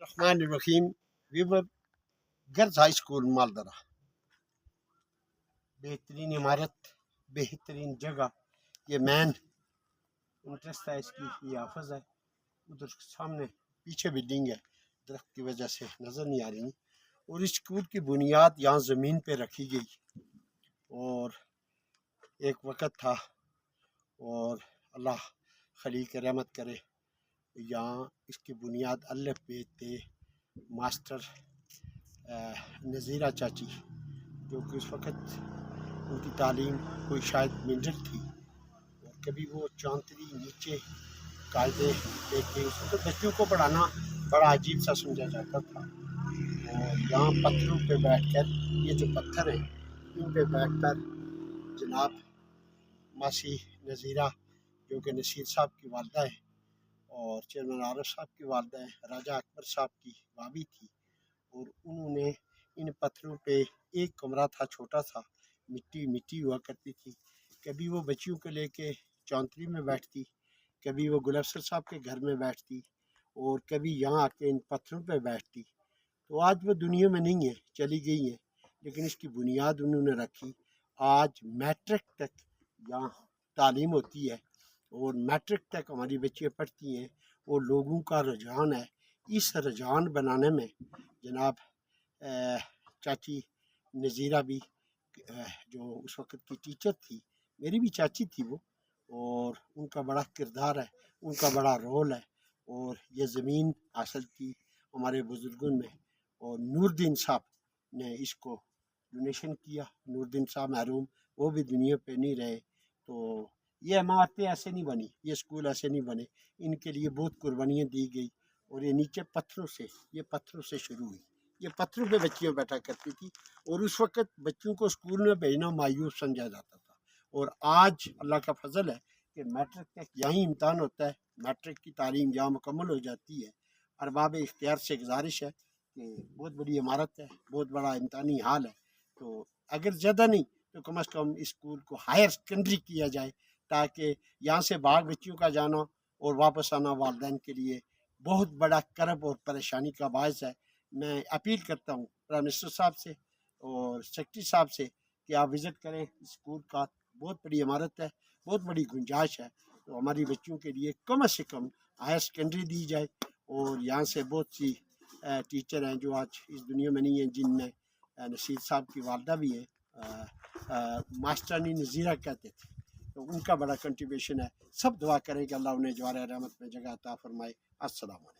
الرحمن الرحیم ویور girls high school مالدرہ، بہترین عمارت، بہترین جگہ، یہ مین انٹرسٹ ہے اس کی، یہ حافظ ہے، ادھر سامنے پیچھے بلڈنگ ہے، درخت کی وجہ سے نظر نہیں آ رہی، اور اس اسکول کی بنیاد یہاں زمین پہ رکھی گئی، اور ایک وقت تھا، اور اللہ خلیق رحمت کرے، یہاں اس کی بنیاد الف ب تھے ماسٹر نذیرہ چاچی، جو کہ اس وقت ان کی تعلیم کوئی شاید منڈل تھی، اور کبھی وہ چانتری نیچے قاعدے لے کے اس وقت بچوں کو پڑھانا بڑا عجیب سا سمجھا جاتا تھا، اور یہاں پتھروں پہ بیٹھ کر، یہ جو پتھر ہیں ان پہ بیٹھ کر جناب ماسی نذیرہ جو کہ نصیر صاحب کی والدہ ہے، اور چیئرمین عارف صاحب کی والدہ ہیں، راجہ اکبر صاحب کی بھابھی تھی، اور انہوں نے ان پتھروں پہ ایک کمرہ تھا چھوٹا سا، مٹی ہوا کرتی تھی، کبھی وہ بچیوں کو لے کے چونتری میں بیٹھتی، کبھی وہ گل افسر صاحب کے گھر میں بیٹھتی، اور کبھی یہاں آ کے ان پتھروں پہ بیٹھتی۔ تو آج وہ دنیا میں نہیں ہے، چلی گئی ہیں، لیکن اس کی بنیاد انہوں نے رکھی۔ آج میٹرک تک یہاں تعلیم ہوتی ہے، اور میٹرک تک ہماری بچیاں پڑھتی ہیں، اور لوگوں کا رجحان ہے۔ اس رجحان بنانے میں جناب چاچی نذیرہ بھی جو اس وقت کی ٹیچر تھی، میری بھی چاچی تھی وہ، اور ان کا بڑا کردار ہے، ان کا بڑا رول ہے، اور یہ زمین حاصل کی ہمارے بزرگوں میں، اور نور الدین صاحب نے اس کو ڈونیشن کیا۔ نور الدین صاحب محروم، وہ بھی دنیا پہ نہیں رہے، تو یہ عمارتیں ایسے نہیں بنی، یہ اسکول ایسے نہیں بنے، ان کے لیے بہت قربانیاں دی گئی، اور یہ نیچے پتھروں سے شروع ہوئی، یہ پتھروں پہ بچیاں بیٹھا کرتی تھی، اور اس وقت بچوں کو اسکول میں بھیجنا مایوس سمجھا جاتا تھا، اور آج اللہ کا فضل ہے کہ میٹرک تک یہیں امتحان ہوتا ہے، میٹرک کی تعلیم یہاں مکمل ہو جاتی ہے۔ ارباب اختیار سے گزارش ہے کہ بہت بڑی عمارت ہے، بہت بڑا امتحانی حال ہے، تو اگر زیادہ نہیں تو کم از کم اسکول کو ہائر سیکنڈری کیا جائے، تاکہ یہاں سے باہر بچیوں کا جانا اور واپس آنا والدین کے لیے بہت بڑا کرب اور پریشانی کا باعث ہے۔ میں اپیل کرتا ہوں پرائم منسٹر صاحب سے اور سیکرٹری صاحب سے کہ آپ وزٹ کریں اسکول کا، بہت بڑی عمارت ہے، بہت بڑی گنجائش ہے، تو ہماری بچیوں کے لیے کم از کم ہائر سیکنڈری دی جائے، اور یہاں سے بہت سی ٹیچر ہیں جو آج اس دنیا میں نہیں ہیں، جن میں نصیر صاحب کی والدہ بھی ہے، ماسٹرانی نذیرہ کہتے تھے، تو ان کا بڑا کنٹریبیوشن ہے۔ سب دعا کریں کہ اللہ انہیں جوار رحمت میں جگہ عطا فرمائے۔ السلام علیکم۔